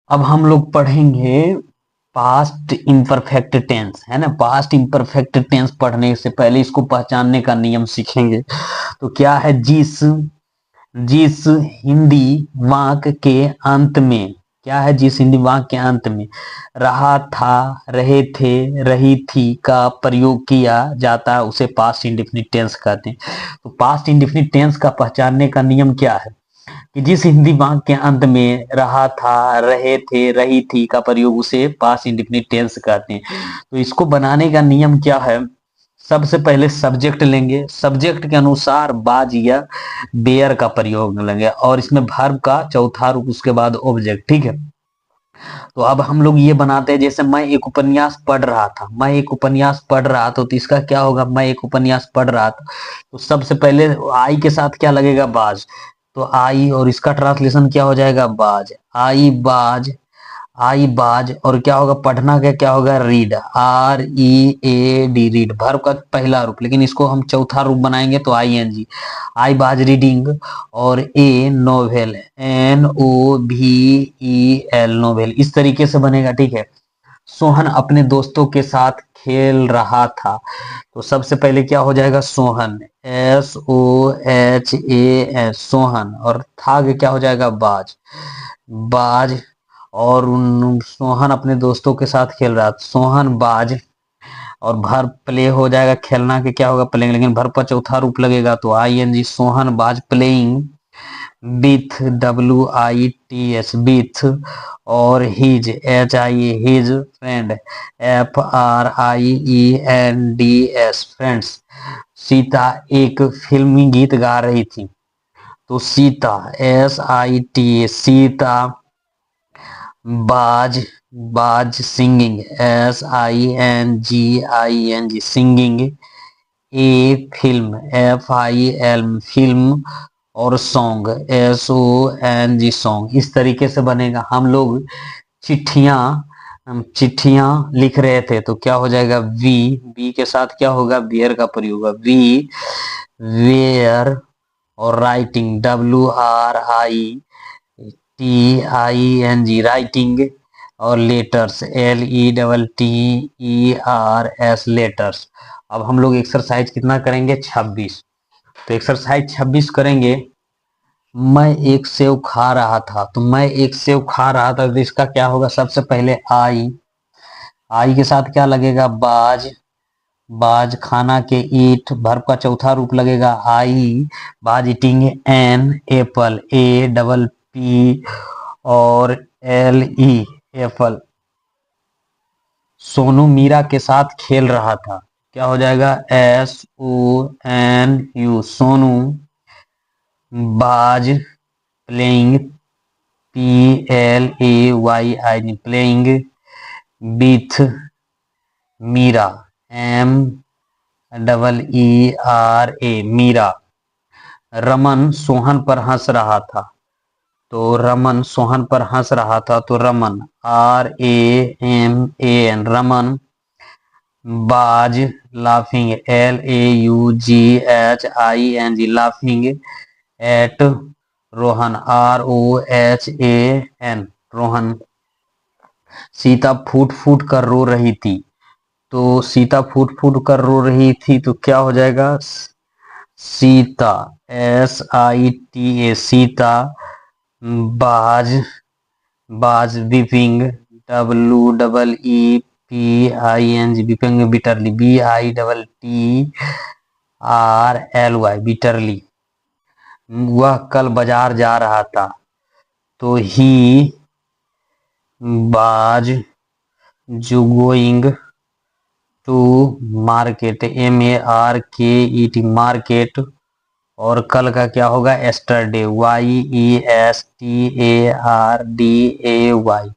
अब हम लोग पढ़ेंगे पास्ट इम्परफेक्ट टेंस, है ना। पास्ट इम्परफेक्ट टेंस पढ़ने से पहले इसको पहचानने का नियम सीखेंगे। तो क्या है, जिस जिस हिंदी वाक्य के अंत में, क्या है, जिस हिंदी वाक्य के अंत में रहा था, रहे थे, रही थी का प्रयोग किया जाता है उसे पास्ट इंडेफिनिट टेंस कहते हैं। तो पास्ट इंडेफिनिट टेंस का पहचानने का नियम क्या है कि जिस हिंदी वाक्य के अंत में रहा था, रहे थे, रही थी का प्रयोग उसे पास्ट इंडेफिनिट टेंस कहते हैं। तो इसको बनाने का नियम क्या है, सबसे पहले सब्जेक्ट लेंगे, सब्जेक्ट के अनुसार बाज या बेयर का प्रयोग लेंगे, और इसमें वर्ब का चौथा रूप, उसके बाद ऑब्जेक्ट, ठीक है। तो अब हम लोग ये बनाते हैं, जैसे मैं एक उपन्यास पढ़ रहा था, मैं एक उपन्यास पढ़ रहा था, तो इसका क्या होगा, मैं एक उपन्यास पढ़ रहा था। तो सबसे पहले आई के साथ क्या लगेगा, बाज। तो आई और इसका ट्रांसलेशन क्या हो जाएगा, बाज। आई बाज, आई बाज, और क्या होगा, पढ़ना का क्या होगा, रीड, READ, रीड, वर्ब का पहला रूप, लेकिन इसको हम चौथा रूप बनाएंगे तो ING, आई बाज रीडिंग, और ए नोवेल, NOVEL, नोवेल, इस तरीके से बनेगा, ठीक है। सोहन अपने दोस्तों के साथ खेल रहा था, तो सबसे पहले क्या हो जाएगा, सोहन, SOHAN, सोहन, और था क्या हो जाएगा, बाज, बाज, और सोहन अपने दोस्तों के साथ खेल रहा था, सोहन बाज, और भर प्ले हो जाएगा, खेलना के क्या होगा, प्लेइंग, लेकिन भर पर चौथा रूप लगेगा तो ING, सोहन बाज प्लेइंग विथ, WITH, विथ, और his, HI, his friend, FRIENDS, friends. Sita एक फिल्मी गीत गा रही थी, तो सीता, SITA, सीता बाज, बाज सिंगिंग, SINGING, सिंगिंग। ए फिल्म, FILM, फिल्म, और सॉन्ग, SONG, सॉन्ग, इस तरीके से बनेगा। चिट्ठियां हम चिट्ठियां लिख रहे थे, तो क्या हो जाएगा, वी के साथ क्या होगा, वेयर का प्रयोग होगा, वी वेयर, और राइटिंग, WRITING, राइटिंग, और लेटर्स, LETTERS, लेटर्स। अब हम लोग एक्सरसाइज कितना करेंगे, 26। तो एक्सरसाइज 26 करेंगे। मैं एक सेव खा रहा था, तो मैं एक सेव खा रहा था, तो इसका क्या होगा, सबसे पहले आई के साथ क्या लगेगा, बाज, बाज, खाना के ईट, वर्ब का चौथा रूप लगेगा आई, बाज ईटिंग एन एप्पल, APP, और LE, एप्पल। सोनू मीरा के साथ खेल रहा था, क्या हो जाएगा, SONU, Sonu was playing, PLAYING, playing with Meera, MEERA, Meera. Raman Sohan पर हंस रहा था, तो रमन सोहन पर हंस रहा था, तो Raman, RAMAN, Raman was laughing, LAUGHING, laughing at Rohan, ROHAN, Rohan. Sita फूट फूट कर रो रही थी, तो सीता फूट फूट कर रो रही थी, तो क्या हो जाएगा, सीता, SITA, सीता बाज, बाज weeping, WEEPING, weeping bitterly, BITTRLY, bitterly. वह कल बाजार जा रहा था, तो ही बाज जो going to market, MARKET, market, और कल का क्या होगा, एस्टरडे, YESTARDAY।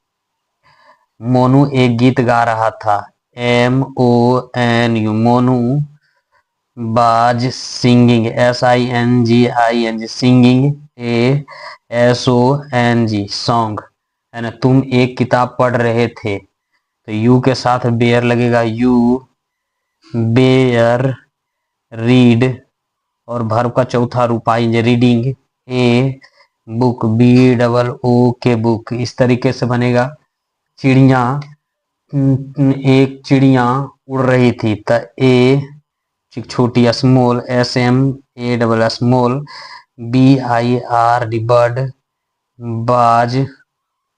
मोनू एक गीत गा रहा था, MONU, मोनू बाज singing, SINGING, singing, SONG, song, है ना। तुम एक किताब पढ़ रहे थे, तो यू के साथ बेयर लगेगा, यू बेयर, रीड, और वर्ब का चौथा रूप आएंगे, रीडिंग, बुक, BOO बुक, इस तरीके से बनेगा। चिड़िया, एक चिड़िया उड़ रही थी, त ए छोटी, स्मॉल, SMALL, BIRD बर्ड, बाज,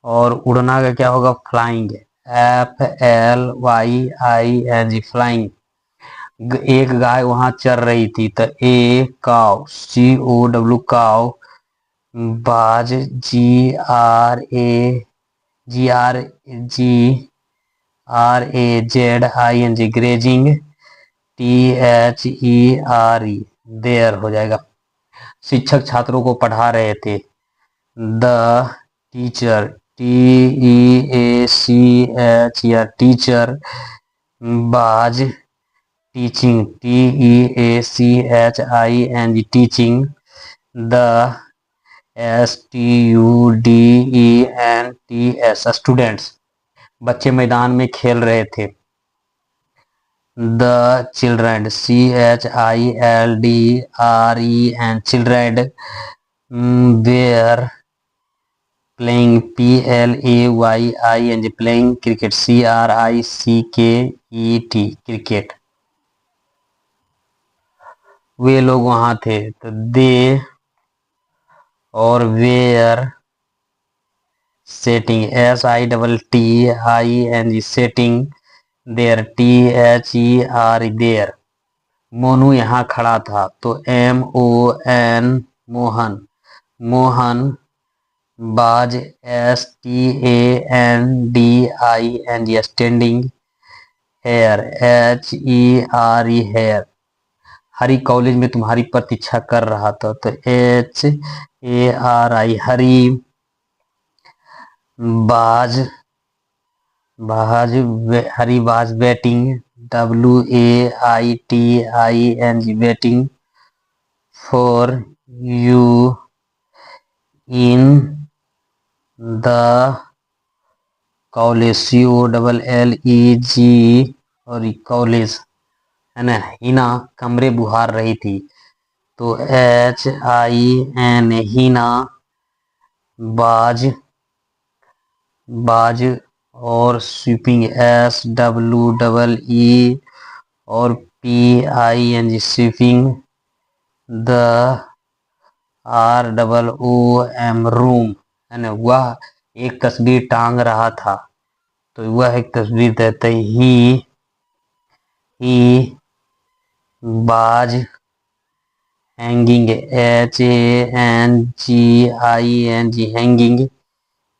और उड़ना का क्या होगा, फ्लाइंग, FLYING फ्लाइंग। एक गाय वहां चर रही थी, तो ए काव, COW काव, बाज, GRAZING ग्रेजिंग, THERE देयर हो जाएगा। शिक्षक छात्रों को पढ़ा रहे थे, द टीचर, TEACH या teacher, was, teaching, TEACHING teaching, the STUDENTS students, बच्चे मैदान में खेल रहे थे। The children, CHILDREN children, were playing, PLAYING playing cricket, CRICKET cricket. वे लोग वहां थे, तो दे और were sitting, SITTING sitting, there, THERE there. Monu यहाँ खड़ा था, तो MON Mohan, Mohan, was, STANDING standing, here, HERE here. Hari college में तुम्हारी प्रतीक्षा कर रहा था, तो HARI हरी, बाज, हरी बाज batting, WAITING batting, for you in the college, COLLEG और कॉलेज, है ना। हिना कमरे बुहार रही थी, तो HIN हिना, बाज, और स्वीपिंग, SWEE और PING sweeping, the ROOM room, है ना। वह एक तस्वीर टांग रहा था, तो वह एक तस्वीर देते ही बाज हैंगिंग, HANGING हैंगिंग,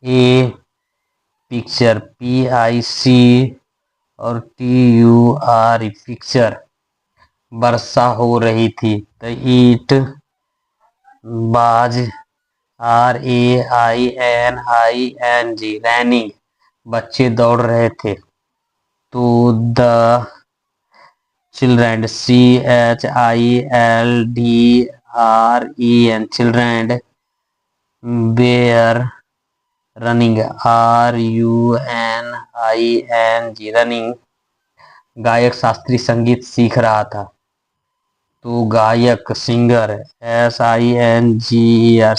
ए पिक्चर, PIC और TUR पिक्चर। वर्षा हो रही थी, तो ईट, बाज, RAINING रैनिंग, बच्चे दौड़ रहे थे, तो the children, CHILDREN children, were running, RUNING running. गायक शास्त्रीय संगीत सीख रहा था, तो गायक, सिंगर, SINGER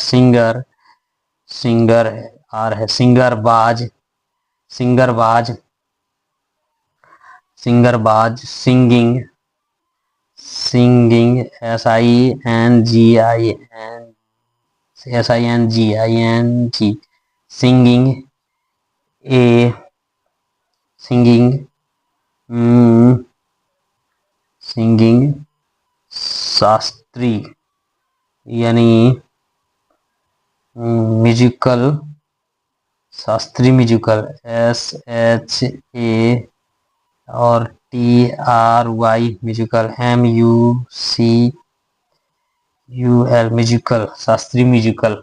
सिंगर, आर है, सिंगरबाज, singing, SINGING singing, A singing, singing, शास्त्रीय यानी म्यूजिकल, शास्त्रीय म्यूजिकल, SHA और TRY म्यूजिकल, MUCUL म्यूजिकल, शास्त्रीय म्यूजिकल।